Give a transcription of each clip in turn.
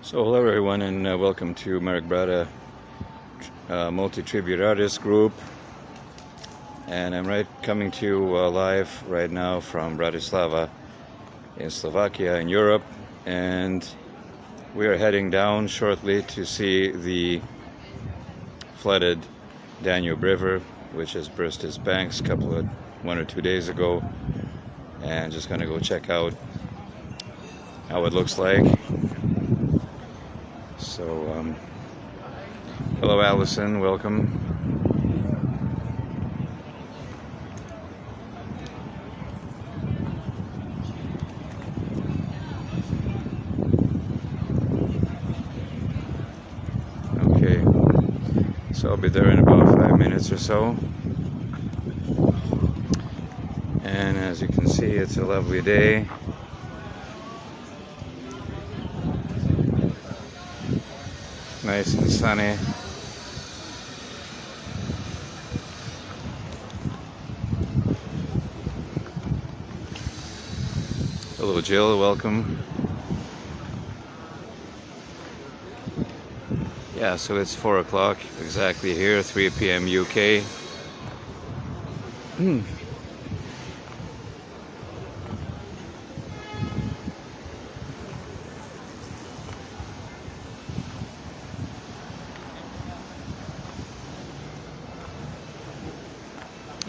So hello everyone and welcome to MAREK multi-tribute artist group, and I'm coming to you live right now from Bratislava in Slovakia in Europe, and we are heading down shortly to see the flooded Danube River, which has burst its banks one or two days ago, and just gonna go check out how it looks like. So hello Allison, welcome. Okay, so I'll be there in about 5 minutes or so. And as you can see, it's a lovely day. Nice and sunny. Hello Jill, welcome. Yeah, so it's 4 o'clock exactly here, 3 p.m. UK.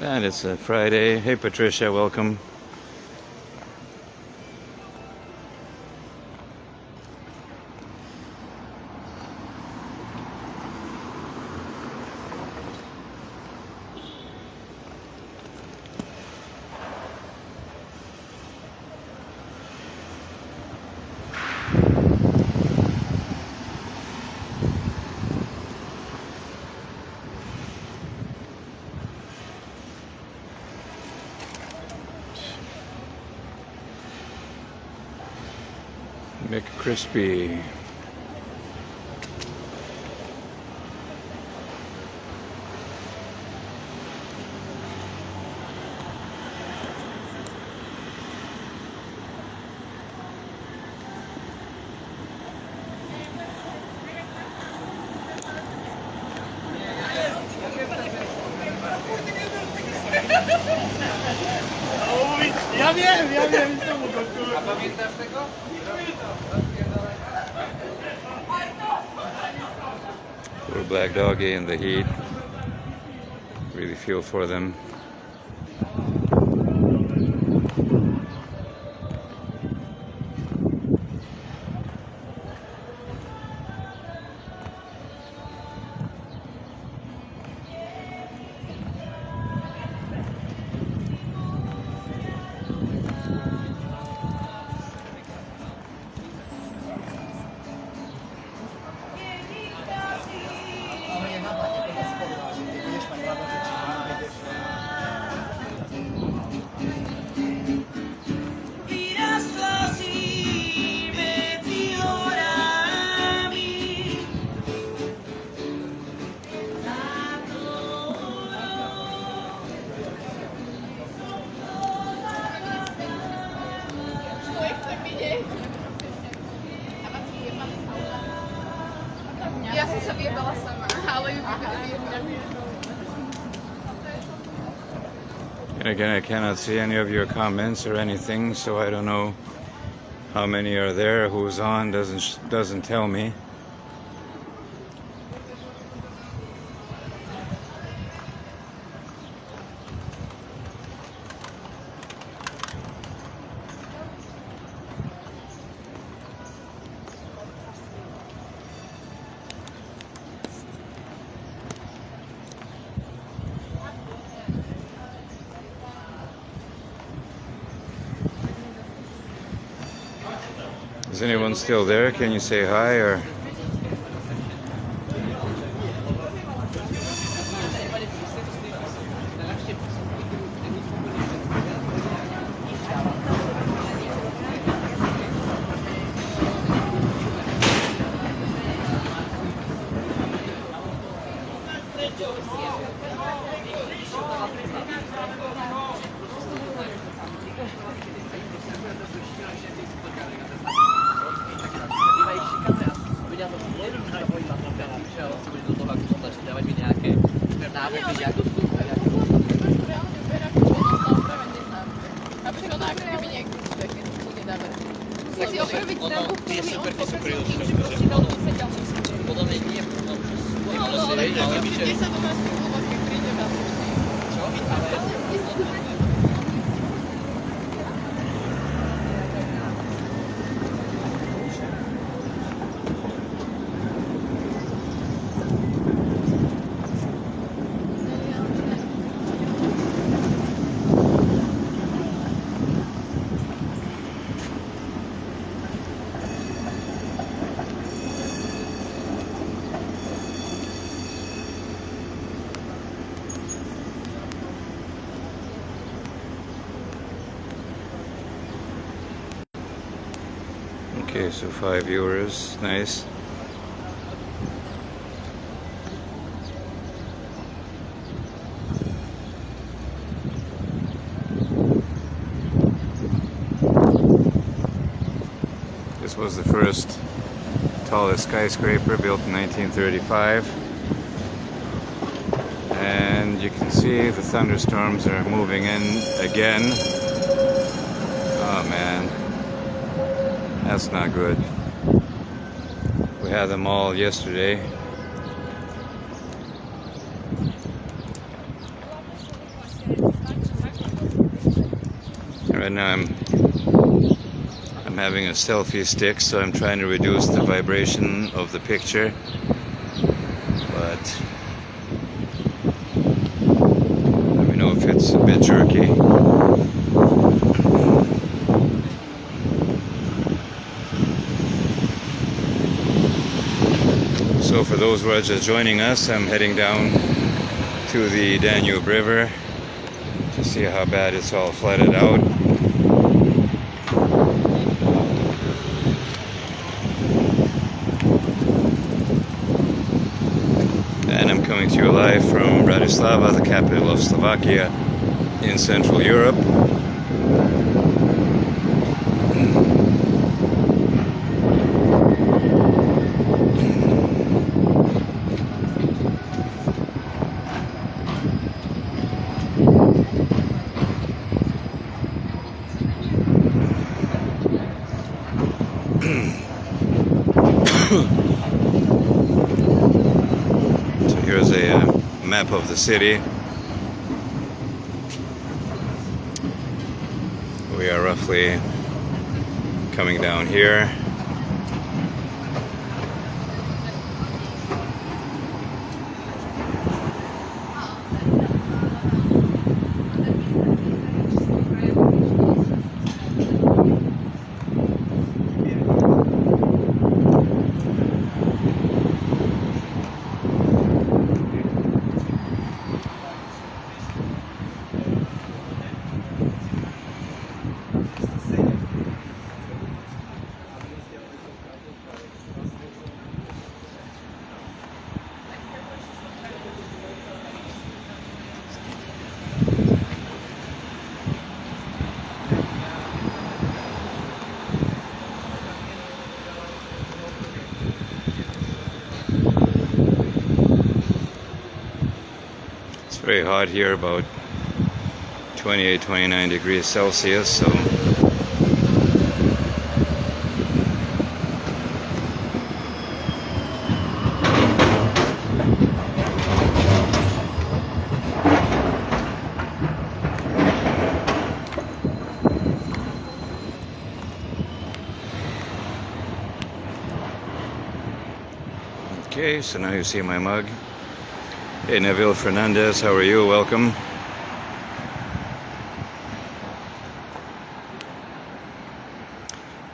And it's a Friday. Hey Patricia, welcome. McCrispy. Ja wiem, co mu to. A pamiętasz tego? Poor black doggy in the heat. Really feel for them. Ja som sa vyjebala sama, ale ju And again, I cannot see any of your comments or anything, so I don't know how many are there. Who's on doesn't tell me. Is anyone still there? Can you say hi or? Bývají šikané. ale tu sú reálne berák, že to opraveň neznáme. A počkaj, ono ako keby niekto chce, keď to nedáme. Musíš si opraviť stavbu, ktorú mi on pokazil tým, že proste dal tu seď ďalší súčet. Podľa mňa nie, no, Ale keď sa doma skúlovať, keď príde na to. čo? Ale Okay, so 5 euros, nice. This was the first tallest skyscraper built in 1935. And you can see the thunderstorms are moving in again. Oh man. That's not good. We had them all yesterday. And right now I'm having a selfie stick, so I'm trying to reduce the vibration of the picture. But let me know if it's a bit jerky. So for those who are just joining us, I'm heading down to the Danube River to see how bad it's all flooded out. And I'm coming to you live from Bratislava, the capital of Slovakia in Central Europe. So here's a map of the city. We are roughly coming down here. It's very hot here, about 28-29 degrees Celsius, so okay, so now you see my mug. Hey Neville Fernandez, how are you? Welcome.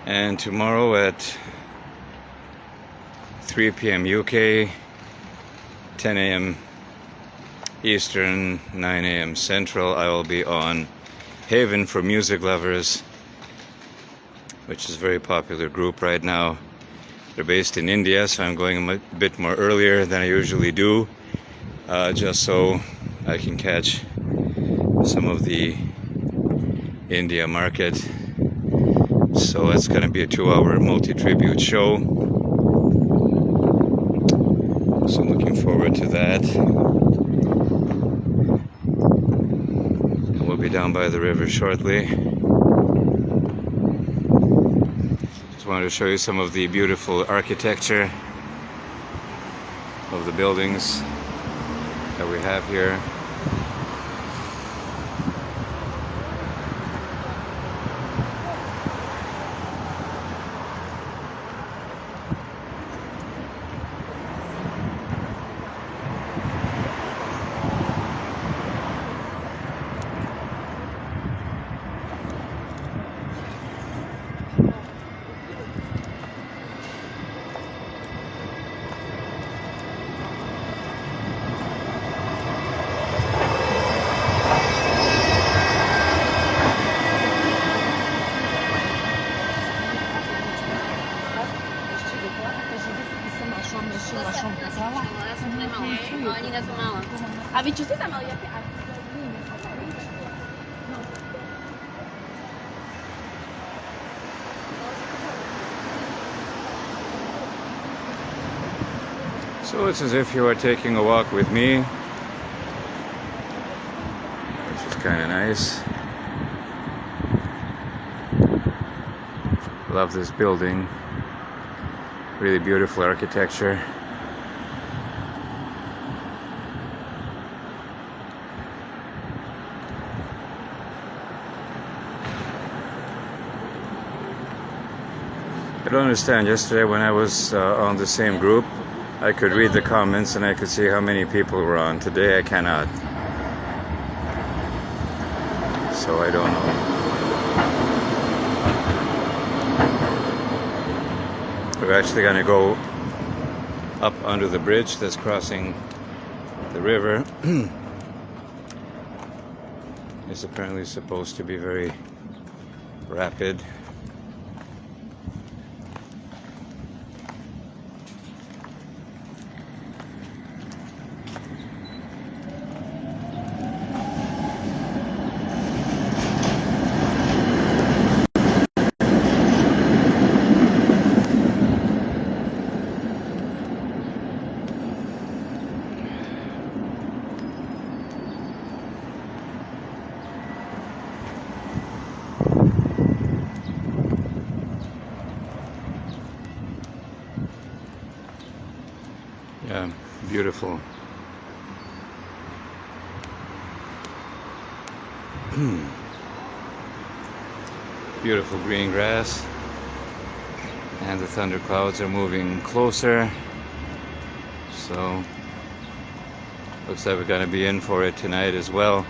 And tomorrow at 3 p.m. UK, 10 a.m. Eastern, 9 a.m. Central, I will be on Haven for Music Lovers, which is a very popular group right now. They're based in India, so I'm going a bit more earlier than I usually do. Just so I can catch some of the India market. So it's going to be a 2-hour multi-tribute show. So I'm looking forward to that. be down by the river shortly. Just wanted to show you some of the beautiful architecture of the buildings that we have here. A vy čo ste tam mali? So it's as if you are taking a walk with me, which is kind of nice. Love this building. Really beautiful architecture. I don't understand. Yesterday when I was on the same group, I could read the comments and I could see how many people were on. Today I cannot. So I don't know. We're actually going to go up under the bridge that's crossing the river. It's apparently supposed to be very rapid. Yeah, beautiful. Beautiful green grass. And the thunder clouds are moving closer. So, looks like we're going to be in for it tonight as well.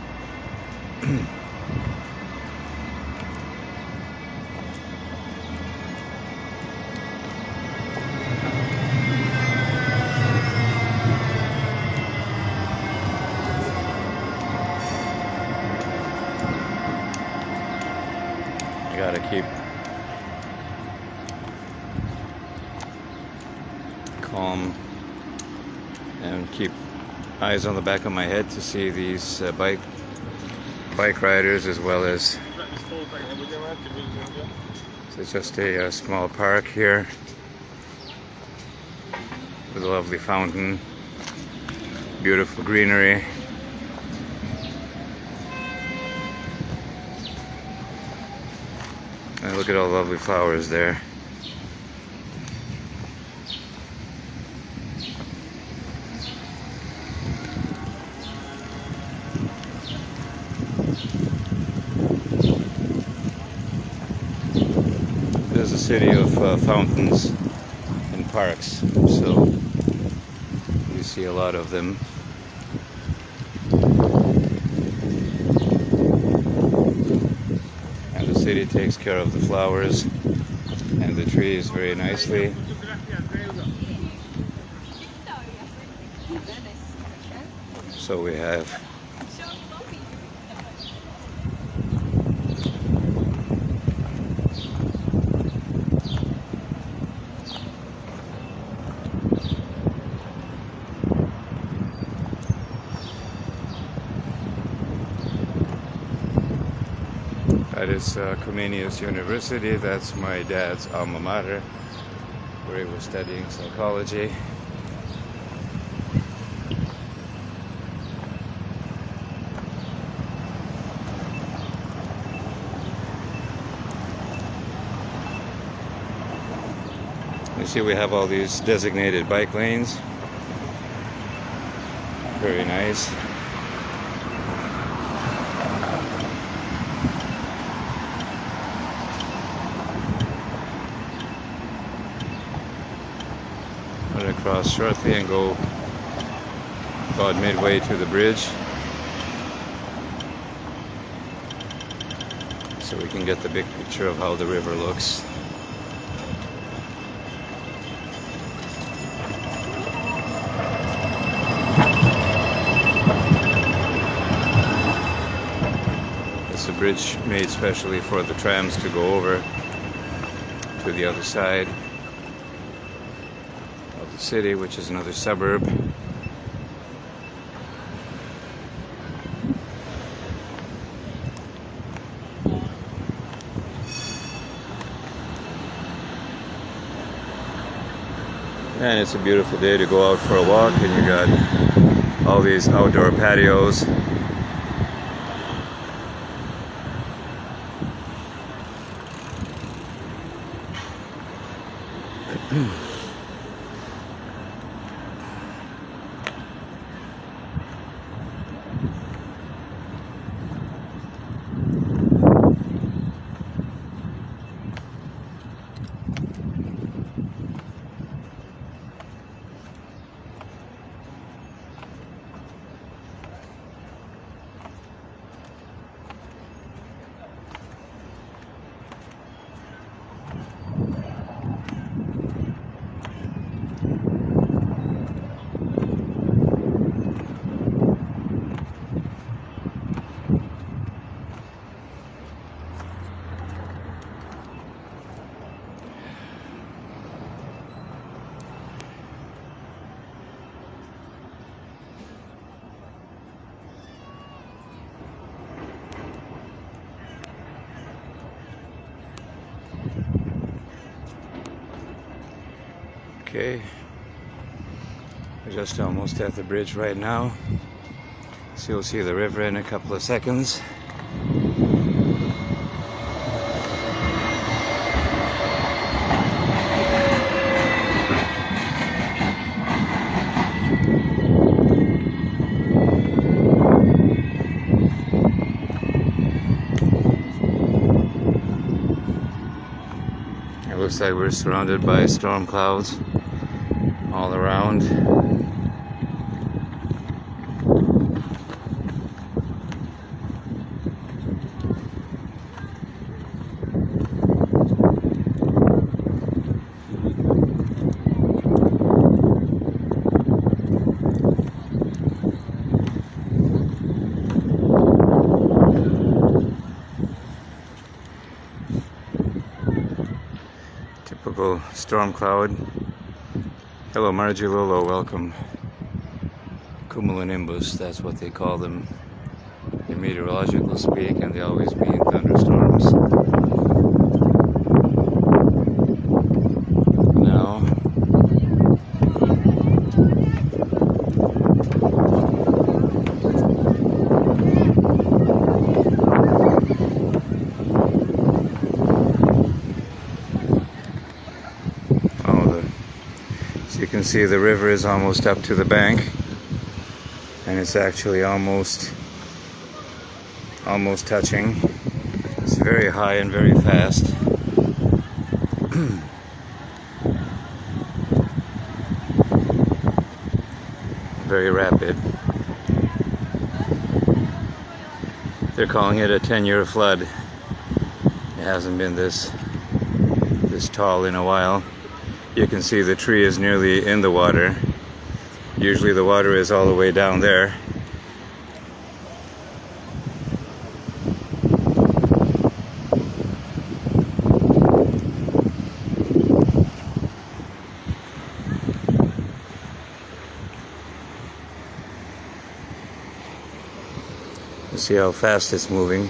Gotta keep calm and keep eyes on the back of my head to see these bike riders, as well as it's just a small park here with a lovely fountain, beautiful greenery. And look at all the lovely flowers there. It is a city of fountains and parks, so you see a lot of them. The city takes care of the flowers and the trees very nicely. So we have that is Comenius University. That's my dad's alma mater, where he was studying psychology. You see we have all these designated bike lanes. Very nice. I'm going to cross shortly and go about midway to the bridge so we can get the big picture of how the river looks. It's a bridge made specially for the trams to go over to the other side of the city, which is another suburb. And it's a beautiful day to go out for a walk, and you got all these outdoor patios. Okay, we're just almost at the bridge right now, so you'll see the river in a couple of seconds. It looks like we're surrounded by storm clouds all around. Typical storm cloud. Hello Margilolo, welcome. Cumulonimbus, that's what they call them in meteorological speak, and they always mean thunderstorms. Now, you can see the river is almost up to the bank, and it's actually almost touching. It's very high and very fast. Very rapid. They're calling it a 10-year flood. It hasn't been this tall in a while. You can see the tree is nearly in the water. Usually the water is all the way down there. You see how fast it's moving.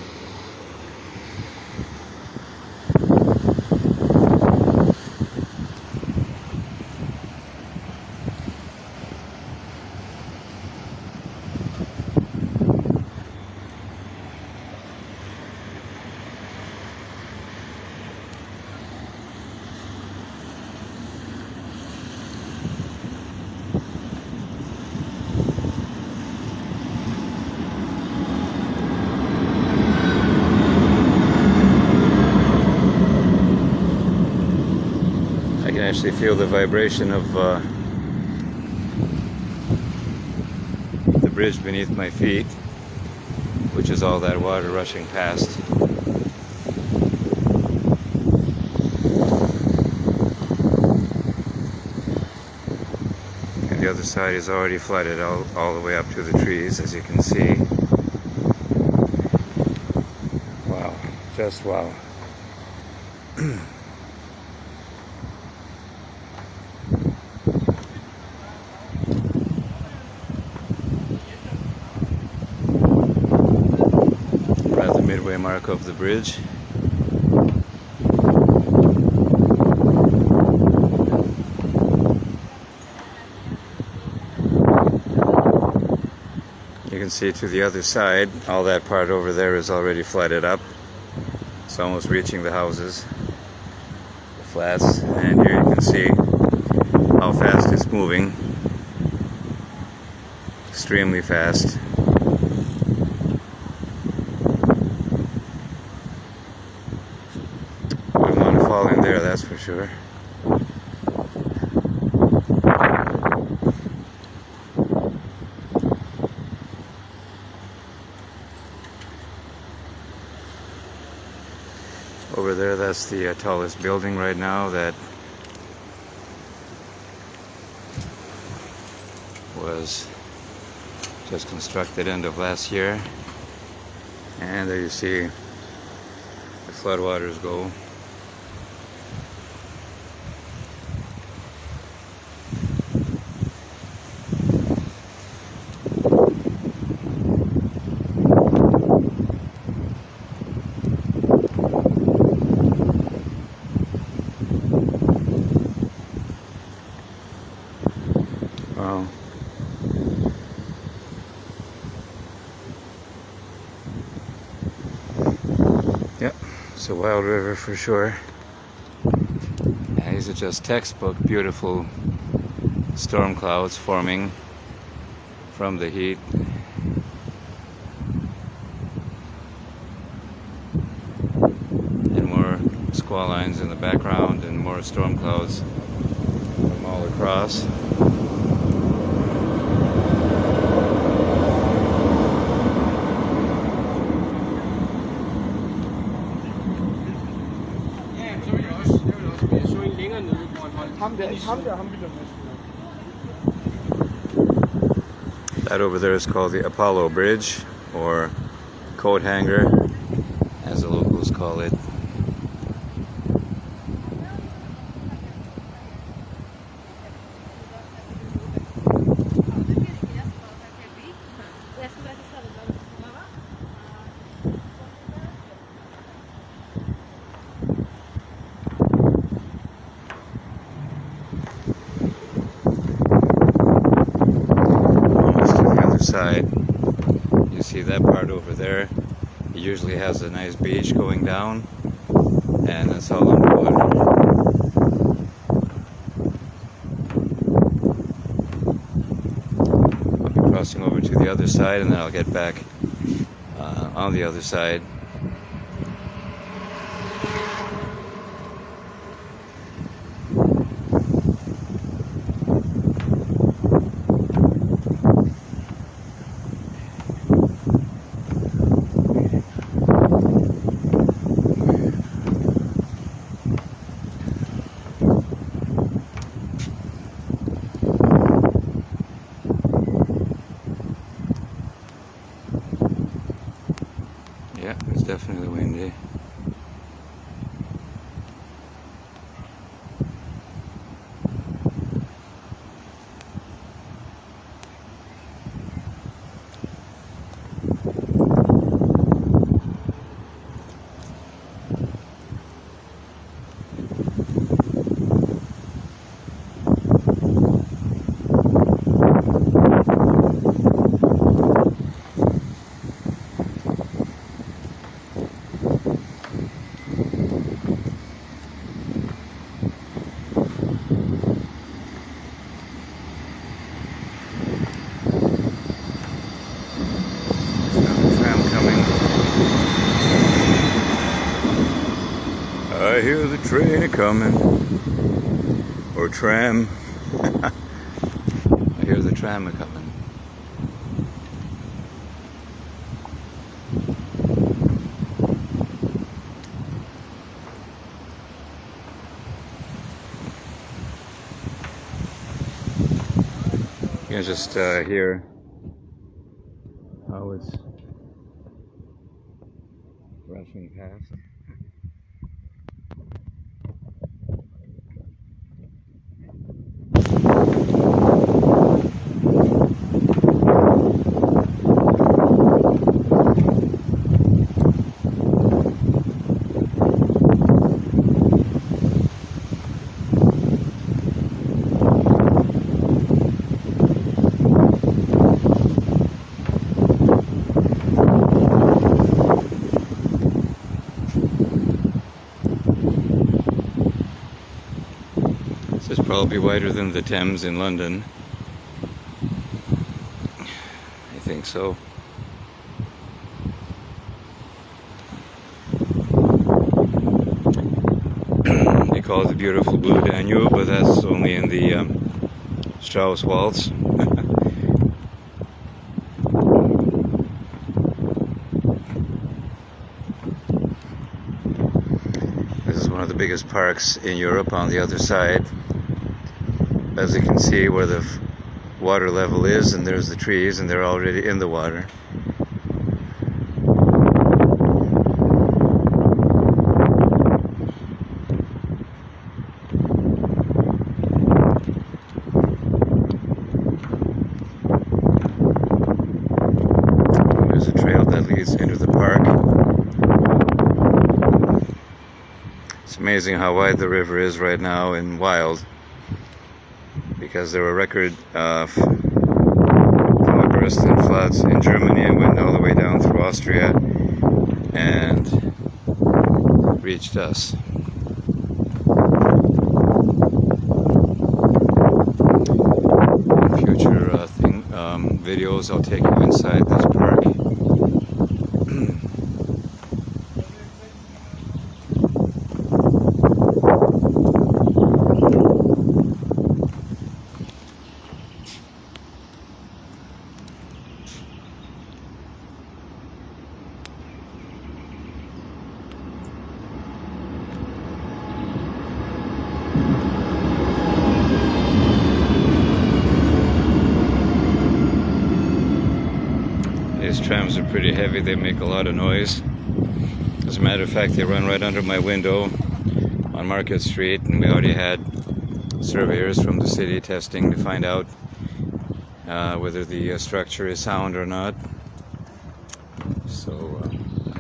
I can actually feel the vibration of the bridge beneath my feet, which is all that water rushing past. And the other side is already flooded all the way up to the trees, as you can see. Wow, just wow. We're at the midway mark of the bridge. You can see to the other side, all that part over there is already flooded up. It's almost reaching the houses, the flats, and here you can see how fast it's moving. Extremely fast. Wouldn't want to fall in there, that's for sure. Over there, that's the tallest building right now that was just constructed end of last year. And there you see the floodwaters go. Wow. Yep, it's a wild river for sure. And these are just textbook beautiful storm clouds forming from the heat. And more squall lines in the background and more storm clouds from all across. That over there is called the Apollo Bridge, or coat hanger, as the locals call it. Side, you see that part over there. It usually has a nice beach going down, and that's all on wood. I'll be crossing over to the other side, and then I'll get back on the other side. Yeah, it's definitely windy. I hear the train a-coming. or tram. I hear the tram a coming. You can just hear how it's rushing past. This is probably wider than the Thames in London. I think so. They call it the beautiful blue Danube, but that's only in the Strauss waltz. This is one of the biggest parks in Europe on the other side. As you can see where the water level is, and there's the trees, and they're already in the water. There's a trail that leads into the park. It's amazing how wide the river is right now and wild, because there were record outbursts and floods in Germany and went all the way down through Austria and reached us. In future videos, I'll take you inside this park. These trams are pretty heavy, they make a lot of noise. As a matter of fact, they run right under my window on Market Street, and we already had surveyors from the city testing to find out whether the structure is sound or not. So,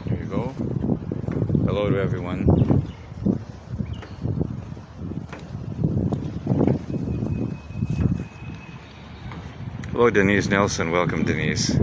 there you go. Hello to everyone. Hello, Denise Nelson. Welcome, Denise.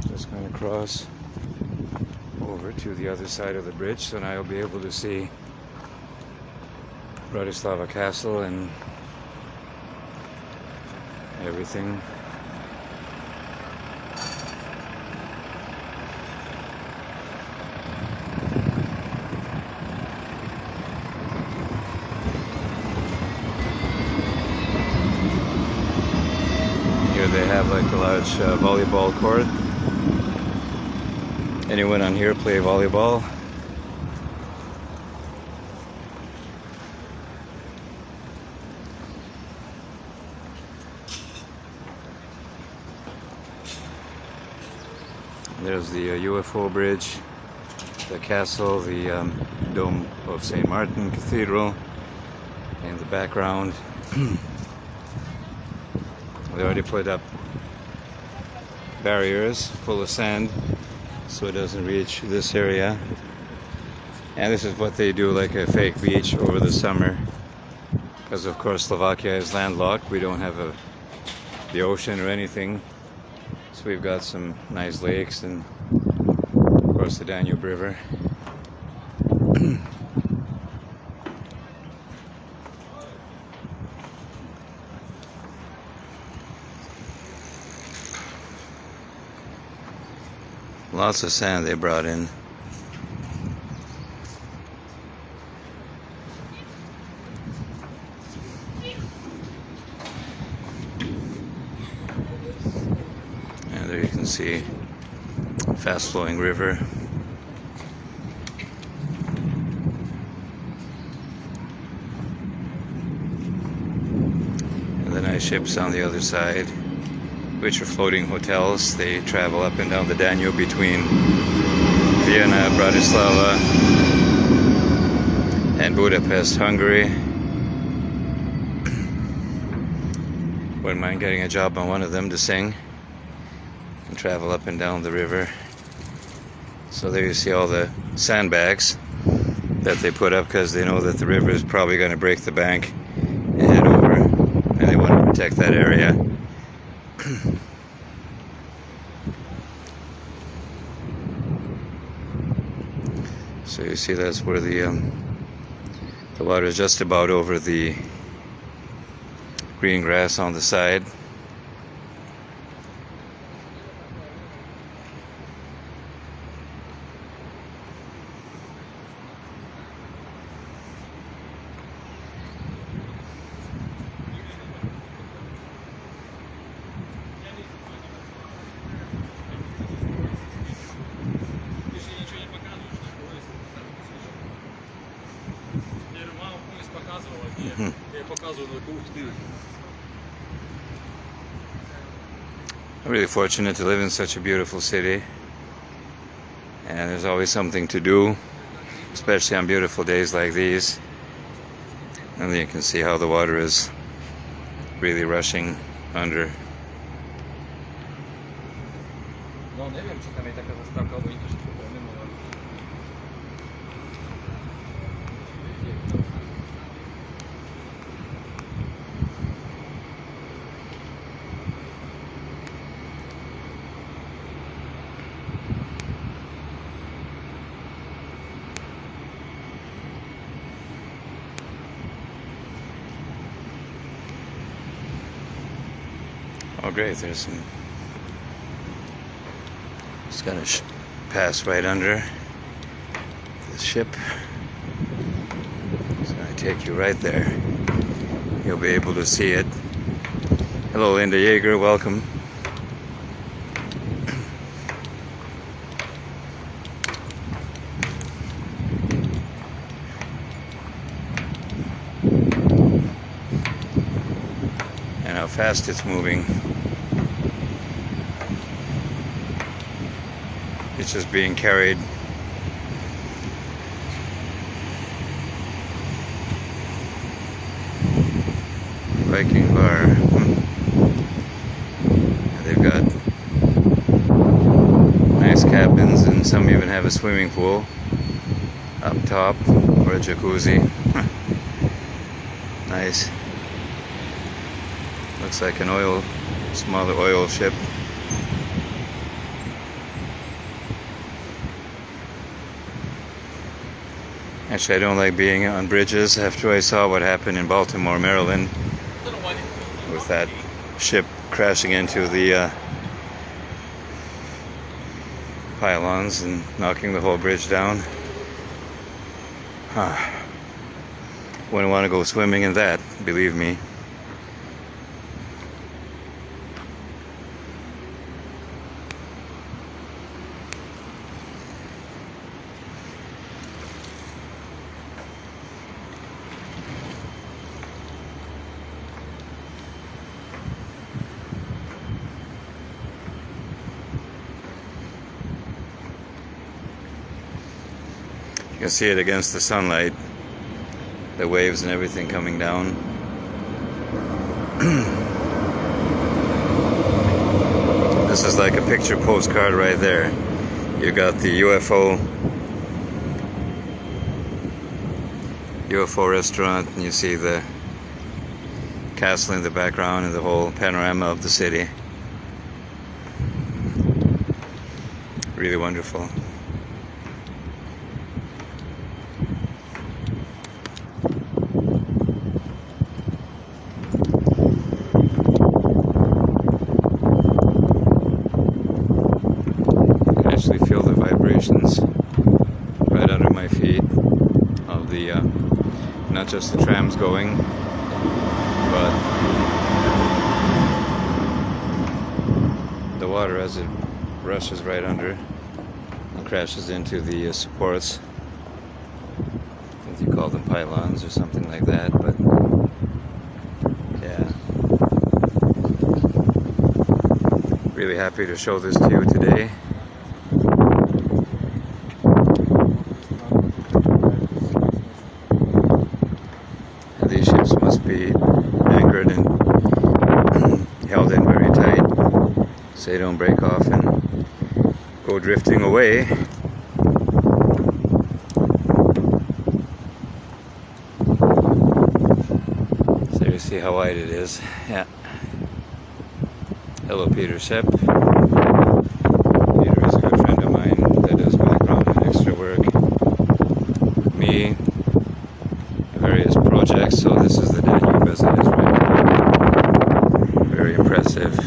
Just going to cross over to the other side of the bridge, so now I'll be able to see Bratislava Castle and everything. Here they have like a large volleyball court. Anyone on here play volleyball? There's the UFO bridge. the castle, the Dome of St. Martin Cathedral in the background. They already put up barriers full of sand so it doesn't reach this area. And this is what they do, like a fake beach over the summer. Because of course Slovakia is landlocked. We don't have the ocean or anything. So we've got some nice lakes and of course the Danube River. Lots of sand they brought in. And there you can see fast flowing river. And the nice ships on the other side, which are floating hotels. They travel up and down the Danube between Vienna, Bratislava, and Budapest, Hungary. Wouldn't mind getting a job on one of them to sing and travel up and down the river. So there you see all the sandbags that they put up because they know that the river is probably going to break the bank and head over, and they want to protect that area. So you see that's where the water is just about over the green grass on the side. I'm really fortunate to live in such a beautiful city, and there's always something to do, especially on beautiful days like these. And you can see how the water is really rushing under. No neviem, či tam je taká zastávka, alebo niečo všetko premenovali. Oh great, there's some, it's gonna pass right under the ship. It's gonna take you right there. You'll be able to see it. Hello Linda Yeager, welcome. And how fast it's moving. It's just being carried. Viking bar. And they've got nice cabins, and some even have a swimming pool up top, or a jacuzzi. Nice. Looks like an smaller oil ship. Actually, I don't like being on bridges after I saw what happened in Baltimore, Maryland, with that ship crashing into the pylons and knocking the whole bridge down. Wouldn't want to go swimming in that, believe me. can see it against the sunlight, the waves and everything coming down. This is like a picture postcard right there. You got the UFO restaurant, and you see the castle in the background and the whole panorama of the city. Really wonderful. I can actually feel the vibrations right under my feet of the not just the trams going, but the water as it rushes right under and crashes into the supports. I think you call them pylons or something like that, but yeah. Really happy to show this to you today. These ships must be anchored and held in very tight so they don't break off and go drifting away. So you see how wide it is. Yeah. Hello, Peter Sepp. Peter is a good friend of mine that does background and extra work. Me, various projects, so this is the Danube as it is right now. Very impressive.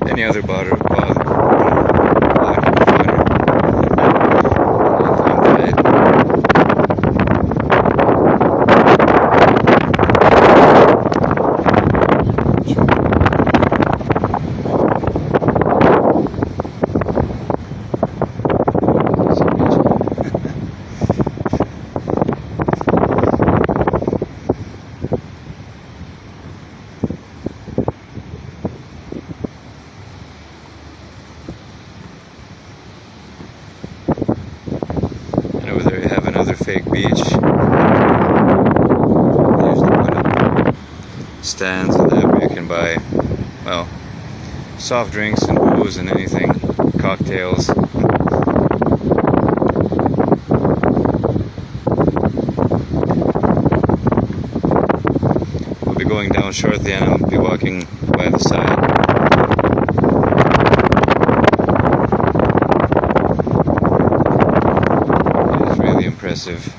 Any other body of water. Over there you have another fake beach. They usually put up stands and that where you can buy, well, soft drinks and booze and anything, cocktails. We'll be going down shortly and I'll be walking by the side. Impressive.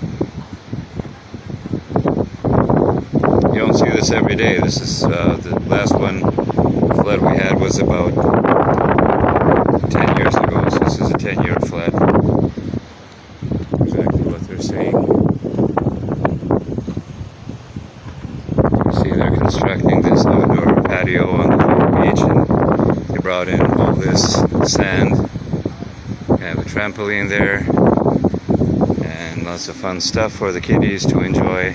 You don't see this every day. This is the last one flood we had was about 10 years ago, so this is a 10-year flood. Exactly what they're saying. You see they're constructing this outdoor patio on the beach, and they brought in all this sand. They have a trampoline there. And lots of fun stuff for the kiddies to enjoy.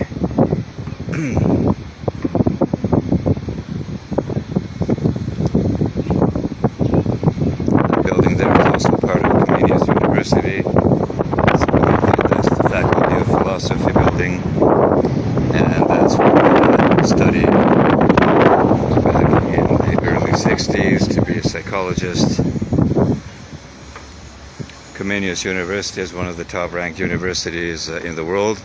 The building there is also part of Comenius University. That's the Faculty of Philosophy building, and that's what I studied back in the early 60s to be a psychologist. Comenius University is one of the top-ranked universities in the world.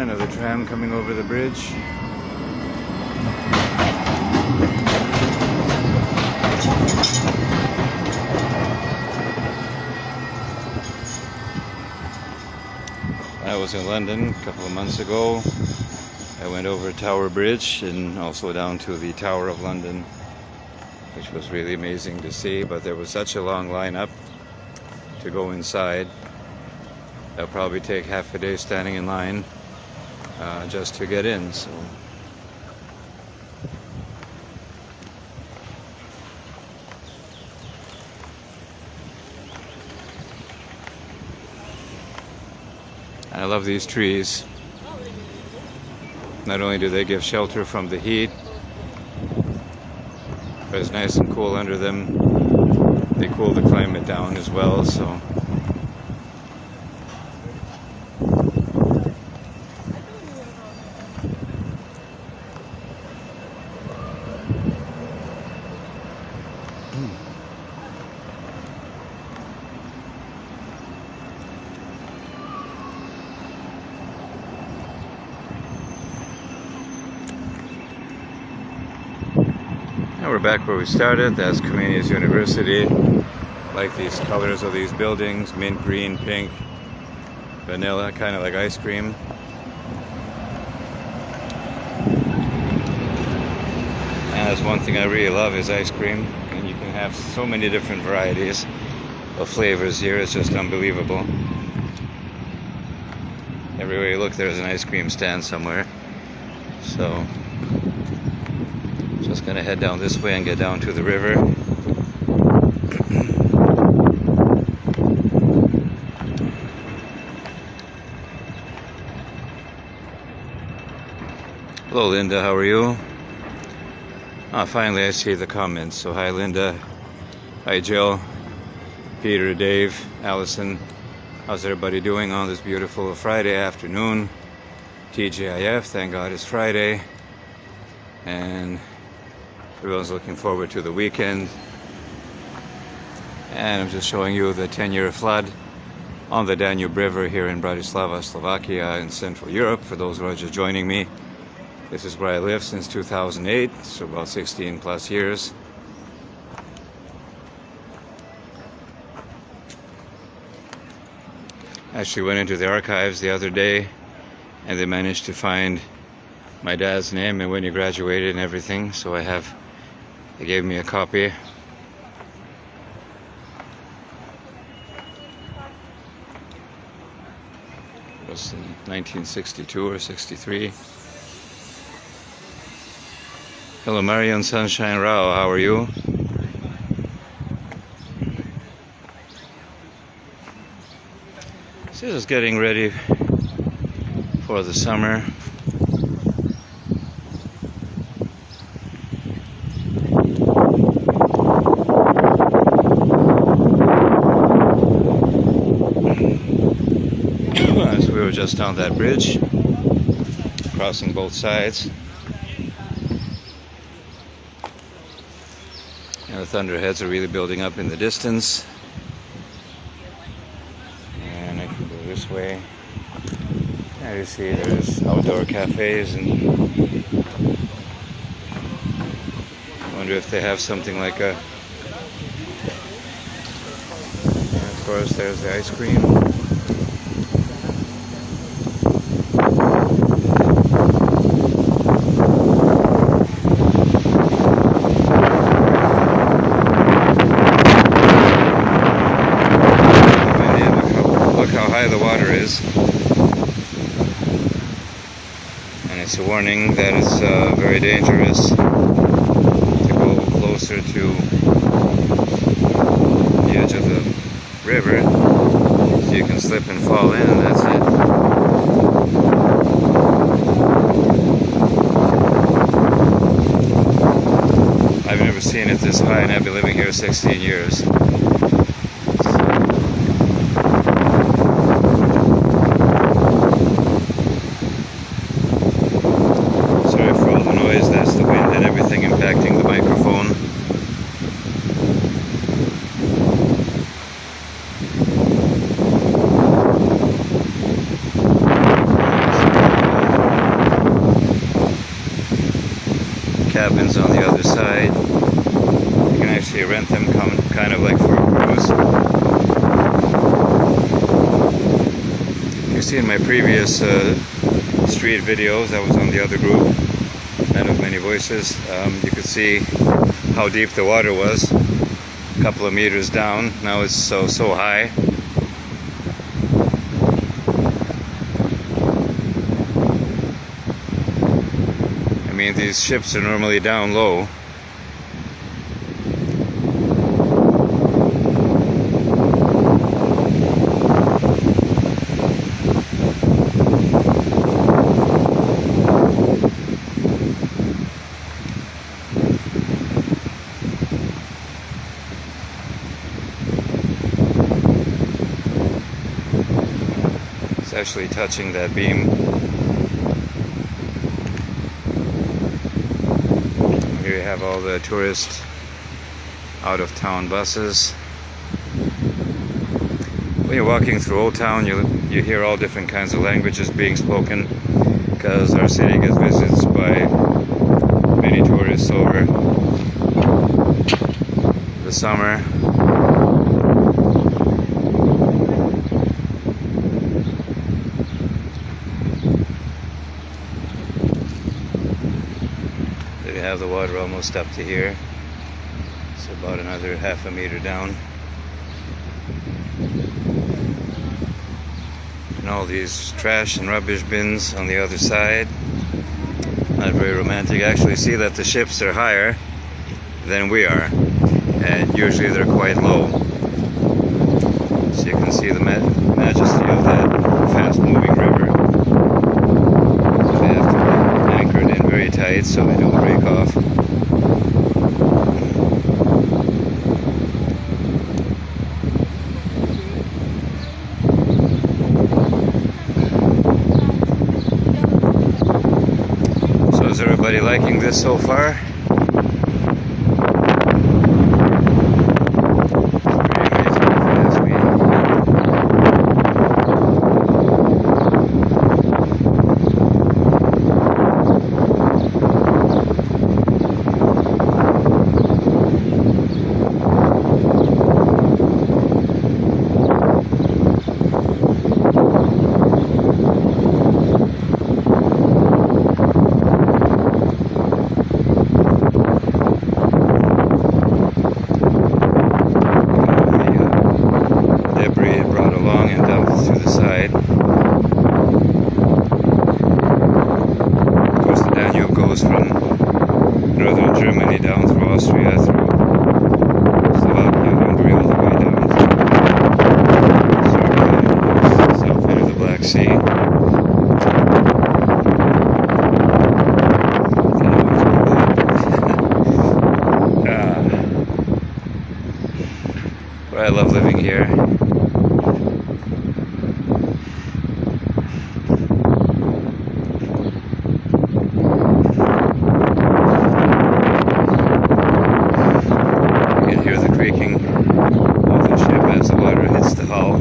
And another tram coming over the bridge. I was in London a couple of months ago. I went over Tower Bridge and also down to the Tower of London, which was really amazing to see, but there was such a long lineup to go inside. That'll probably take half a day standing in line just to get in. So I love these trees. Not only do they give shelter from the heat, but it's nice and cool under them. They cool the climate down as well, so now we're back where we started. That's Comenius University. Like these colors of these buildings, mint green, pink, vanilla, kind of like ice cream. And that's one thing I really love is ice cream. And you can have so many different varieties of flavors here. It's just unbelievable. Everywhere you look, there's an ice cream stand somewhere. So just gonna head down this way and get down to the river. Hello Linda, how are you? Finally I see the comments. So hi Linda, hi Jill, Peter, Dave, Allison. How's everybody doing on this beautiful Friday afternoon? TGIF, thank God it's Friday. And everyone's looking forward to the weekend. And I'm just showing you the 10-year flood on the Danube River here in Bratislava, Slovakia in Central Europe. For those who are just joining me, this is where I live since 2008, so about 16 plus years. Actually went into the archives the other day and they managed to find my dad's name and when he graduated and everything, so they gave me a copy. It was in 1962 or 63. Hello Marion Sunshine Rao, how are you? So just getting ready for the summer. So we were just on that bridge, crossing both sides. And the thunderheads are really building up in the distance. And I can go this way. As you see, there's outdoor cafes, and I wonder if they have something like a... And of course, there's the ice cream. The water is, and it's a warning that it's very dangerous to go closer to the edge of the river, so you can slip and fall in, and that's it. I've never seen it this high, and I've been living here 16 years. That's the wind and everything impacting the microphone. side. You can actually rent them kind of like for a cruise. You see in my previous street videos, I was on the other group, Men of Many Voices, you could see how deep the water was. A couple of meters down. Now it's so high. I mean, these ships are normally down low. It's actually touching that beam. Here you have all the tourist out-of-town buses. When you're walking through Old Town, you hear all different kinds of languages being spoken, because our city gets visited by many tourists over the summer. We have the water almost up to here. It's about another half a meter down. And all these trash and rubbish bins on the other side. Not very romantic. Actually see that the ships are higher than we are, and usually they're quite low. So you can see the majesty of that fast-moving river. They have to be anchored in very tight so they don't break off. So is everybody liking this so far? From northern Germany down through Austria, through Slovakia, Hungary, all the way down through Serbia, south into the Black Sea. But I love living here. Creaking of the ship as the water hits the hull.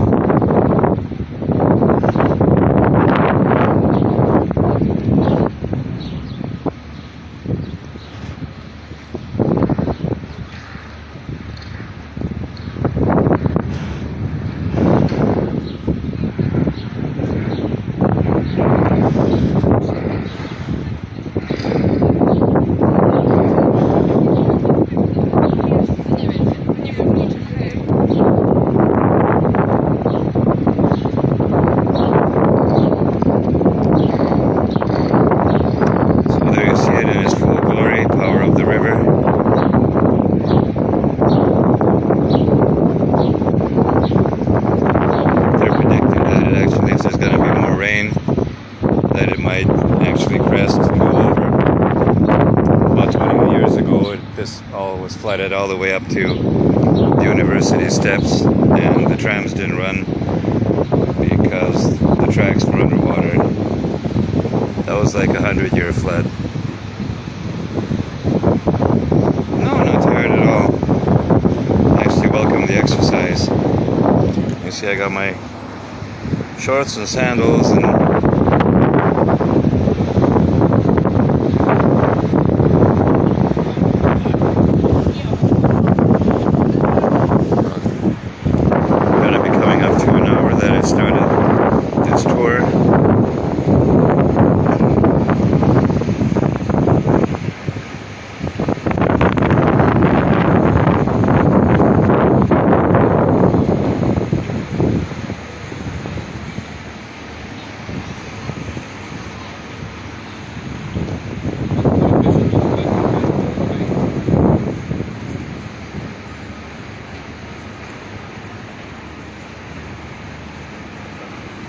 That it might actually crest and go over. About 20 years ago, this all was flooded all the way up to the university steps, and the trams didn't run because the tracks were underwater. That was like 100-year flood. No, not tired at all. I actually welcome the exercise. You see, I got my shorts and sandals and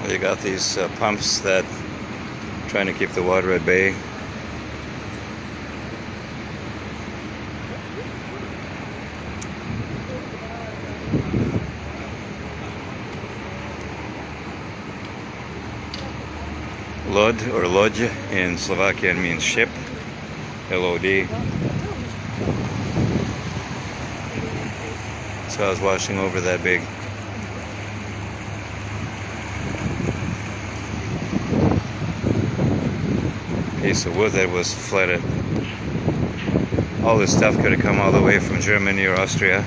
You got these pumps that trying to keep the water at bay. Lod or lodge in Slovakian means ship, L-O-D. So I was washing over that big piece of wood that was flooded. All this stuff could have come all the way from Germany or Austria.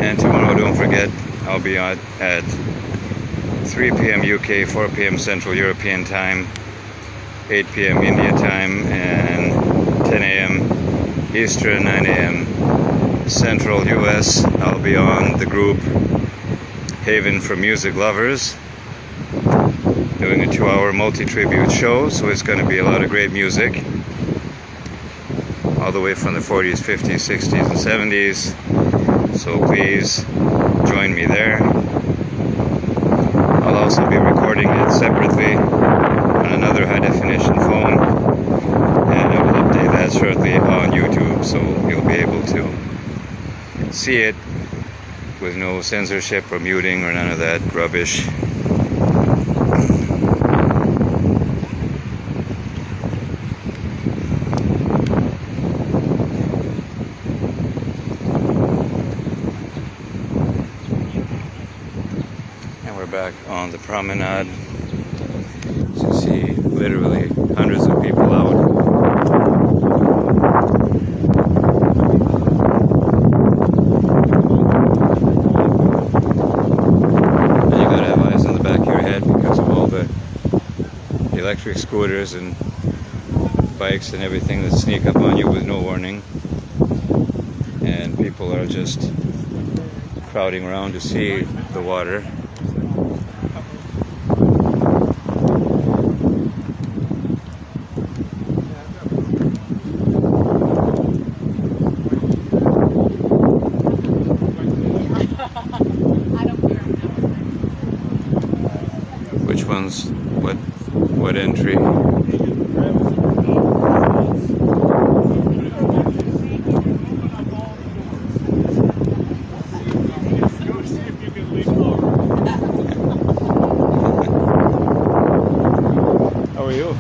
And tomorrow, don't forget, I'll be on at 3 p.m. UK, 4 p.m. Central European Time, 8 p.m. India Time, and 10 a.m. Eastern, 9 a.m. Central US. I'll be on the group Haven for Music Lovers, doing a 2-hour multi-tribute show, so it's going to be a lot of great music, all the way from the 40s, 50s, 60s, and 70s. So please join me there. I'll also be recording it separately on another high-definition phone, and I will update that shortly on YouTube, so you'll be able to see it with no censorship or muting or none of that rubbish. And we're back on the promenade. So you see literally hundreds of people out. Electric scooters and bikes and everything that sneak up on you with no warning, and people are just crowding around to see the water. Which one's what entry? How are you?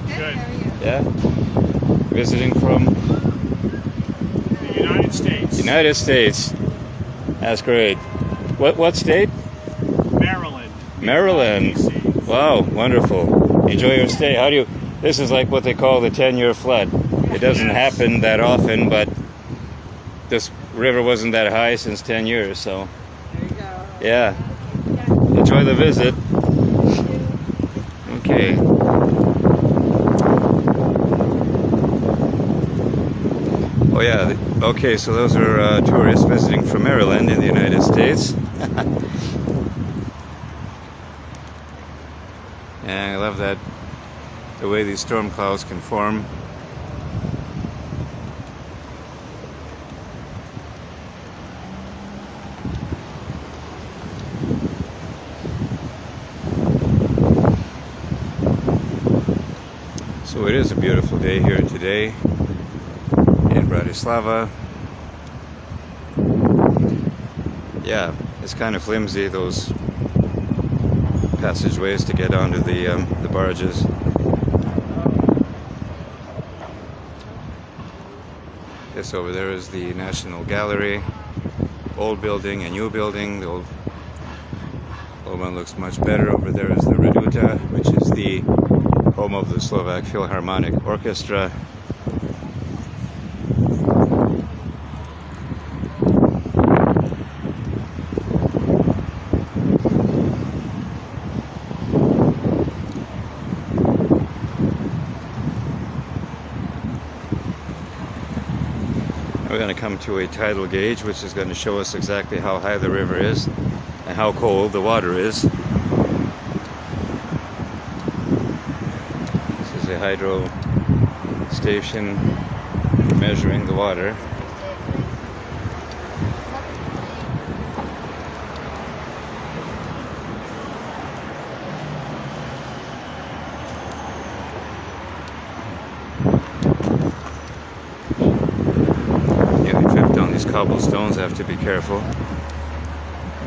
Good. Yeah? Visiting from? The United States. United States. That's great. What state? Maryland. Maryland. DC. Wow, wonderful. Enjoy your stay. This is like what they call the 10-year flood. It doesn't happen that often, but this river wasn't that high since 10 years, so. There you go. Yeah. Enjoy the visit. Okay. Oh yeah, okay, so those are tourists visiting from Maryland in the United States. And I love that, the way these storm clouds can form. So it is a beautiful day here today in Bratislava. Yeah, it's kind of flimsy, those passageways to get onto the barges. This over there is the National Gallery, old building and new building. The old one looks much better. Over there is the Reduta, which is the home of the Slovak Philharmonic Orchestra. We're going to come to a tidal gauge, which is going to show us exactly how high the river is and how cold the water is. This is a hydro station measuring the water. Cobblestones, have to be careful.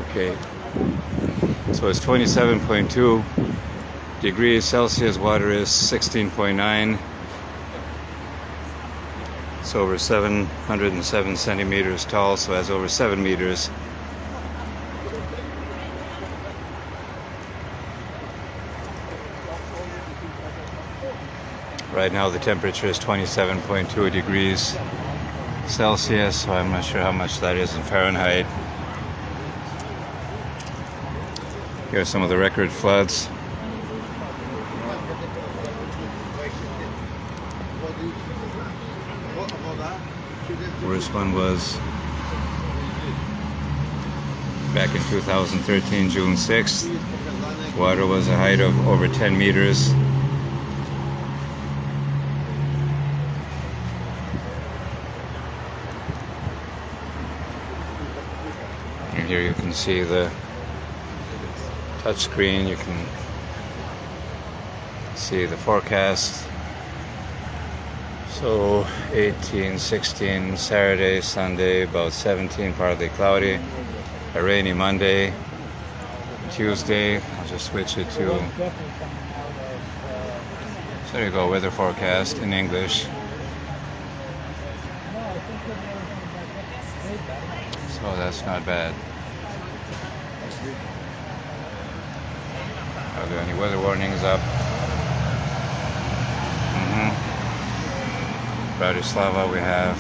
Okay, so it's 27.2 degrees Celsius, water is 16.9. It's over 707 centimeters tall, so that's over 7 meters. Right now the temperature is 27.2 degrees Celsius, so I'm not sure how much that is in Fahrenheit. Here are some of the record floods. Worst one was back in 2013, June 6th. Water was a height of over 10 meters. And here you can see the touch screen. You can see the forecast. So 18, 16, Saturday, Sunday, about 17, partly cloudy. A rainy Monday, Tuesday. I'll just switch it to, so there you go, weather forecast in English. So that's not bad. Are there any weather warnings up? Bratislava, we have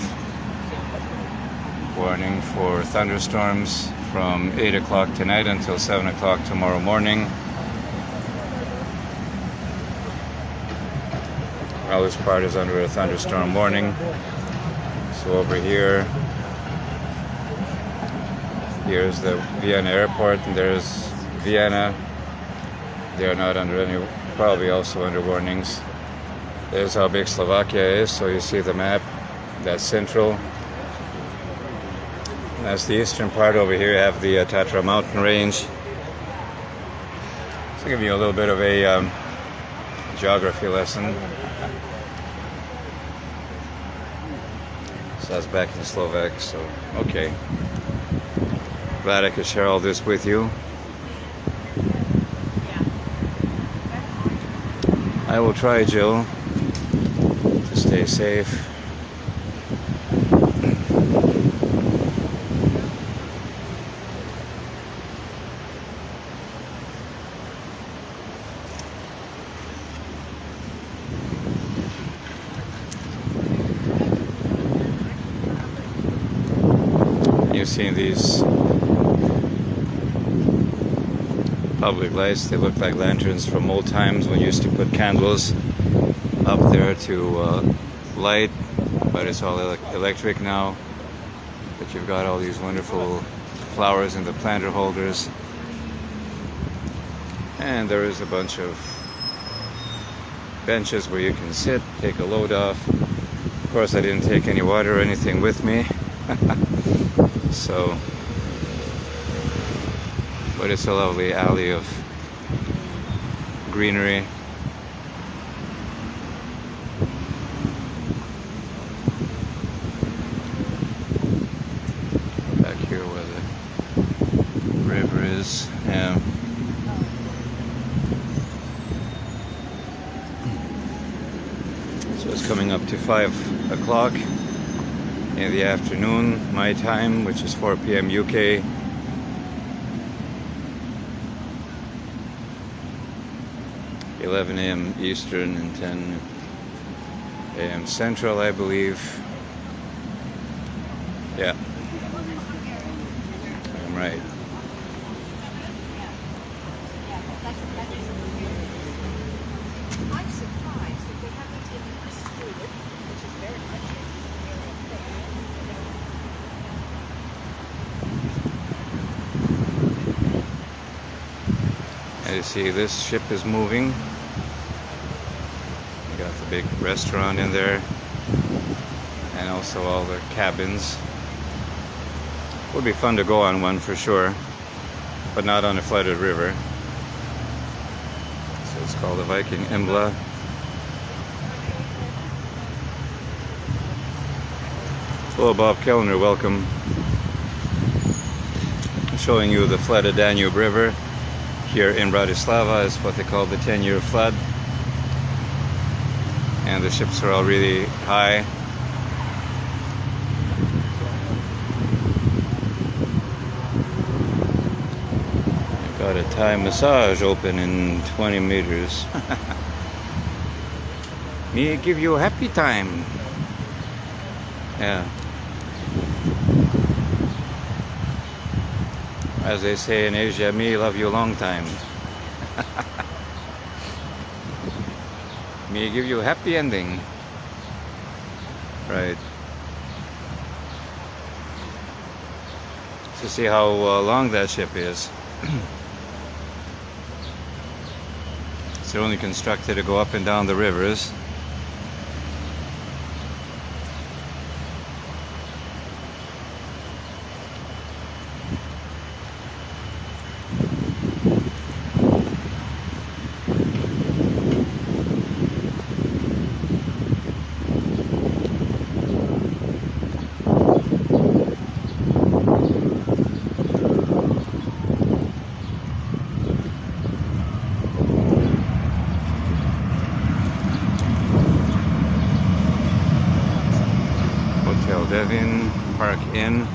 warning for thunderstorms from 8 o'clock tonight until 7 o'clock tomorrow morning. Well, this part is under a thunderstorm warning. So over here, here's the Vienna airport, and there's Vienna. They are not under any, probably also under warnings. There's how big Slovakia is, so you see the map. That's central. And that's the eastern part. Over here you have the Tatra mountain range. So I'll give you a little bit of a geography lesson. So that's back in Slovak, so okay. Glad I could share all this with you. I will try, Jill, to stay safe. You've seen these public lights. They look like lanterns from old times when you used to put candles up there to light, but it's all electric now. But you've got all these wonderful flowers in the planter holders, and there is a bunch of benches where you can sit, take a load off. Of course, I didn't take any water or anything with me. So, but it's a lovely alley of greenery. Back here where the river is, yeah. So it's coming up to 5 o'clock in the afternoon, my time, which is 4 p.m. UK. (11 a.m. Eastern and 10 a.m. Central, I believe. Yeah, I'm right. I'm surprised that they haven't even excluded, which is very much You see, this ship is moving. You got the big restaurant in there, and also all the cabins. Would be fun to go on one for sure, but not on a flooded river. So it's called the Viking Embla. Hello, Bob Kellner, welcome. I'm showing you the flooded Danube River here in Bratislava. Is what they call the 10-year flood. And the ships are all really high. Got a Thai massage open in 20 meters. Me give you a happy time. Yeah. As they say in Asia, me love you long time. Me give you a happy ending. Right. To see how long that ship is. They're only constructed to go up and down the rivers. Devin, Park Inn.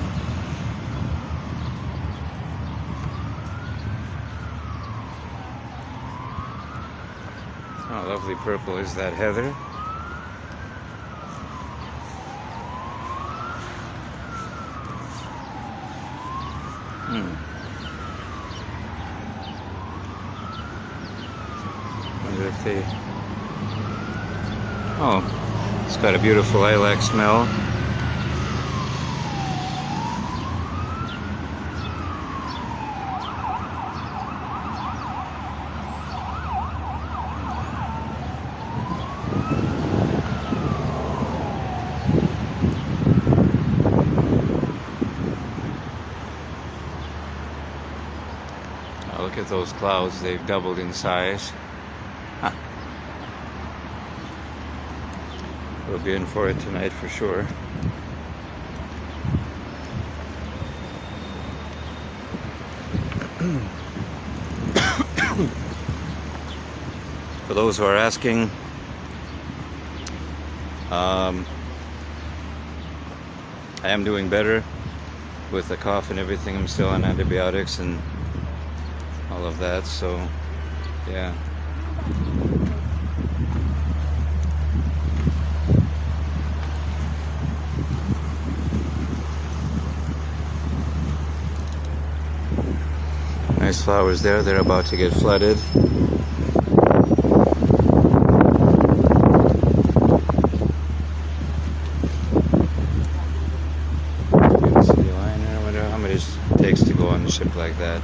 Oh, lovely purple is that heather. Wonder if they... Oh, it's got a beautiful lilac smell. Look at those clouds, they've doubled in size. Huh. We'll be in for it tonight for sure. For those who are asking, I am doing better with the cough and everything. I'm still on antibiotics and all of that, so yeah. Nice flowers there, they're about to get flooded. I wonder how much it takes to go on a ship like that.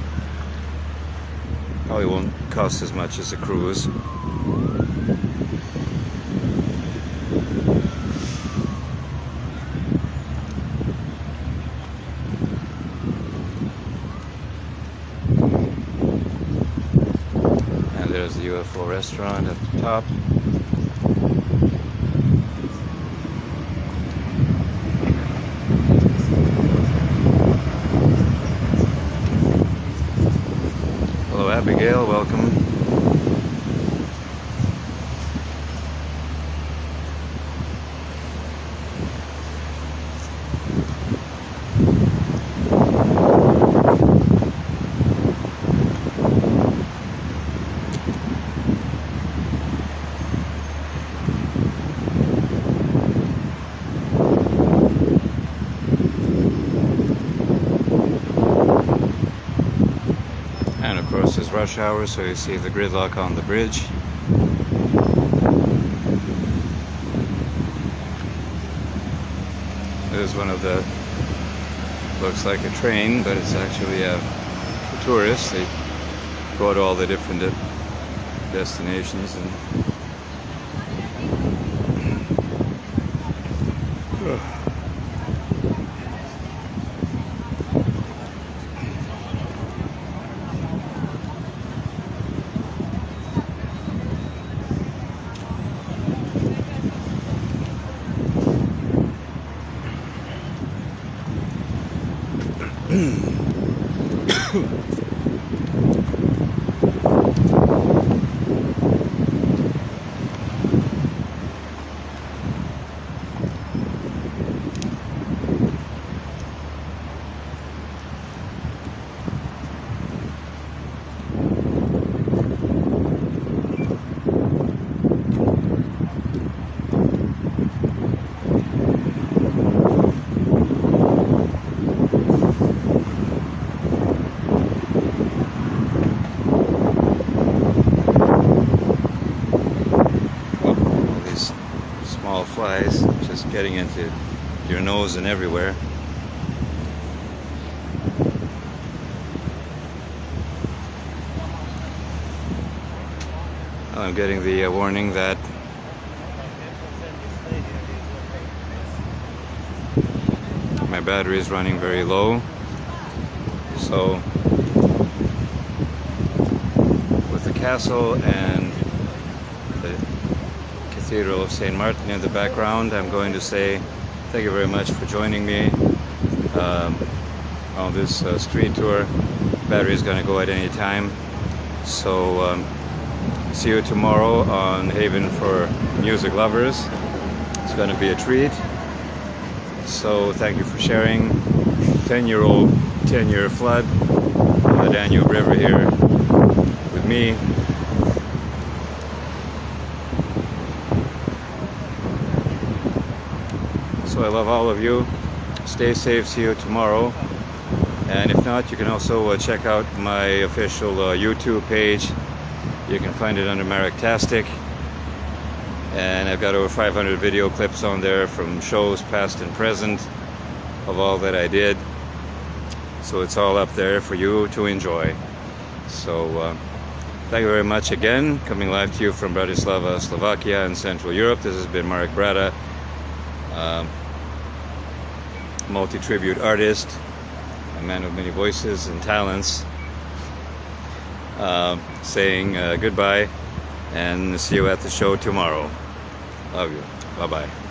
Probably won't cost as much as a cruise. And there's the UFO restaurant at the top. Hello Abigail, welcome. And of course it's rush hour, so you see the gridlock on the bridge. There's one of the, looks like a train, but it's actually for tourists. They go to all the different destinations and flies just getting into your nose and everywhere. I'm getting the warning that my battery is running very low, so with the castle and the Cathedral of St. Martin in the background, I'm going to say thank you very much for joining me on this street tour. Battery is going to go at any time, so see you tomorrow on Haven for Music Lovers. It's going to be a treat, so thank you for sharing. 10-year flood on the Danube River here with me. So I love all of you. Stay safe. See you tomorrow. And if not, you can also check out my official YouTube page. You can find it under MAREK. And I've got over 500 video clips on there from shows past and present of all that I did. So it's all up there for you to enjoy. So thank you very much again. Coming live to you from Bratislava, Slovakia in Central Europe. This has been Marek Brada, multi-tribute artist, a man of many voices and talents, saying goodbye and see you at the show tomorrow. Love you. Bye-bye.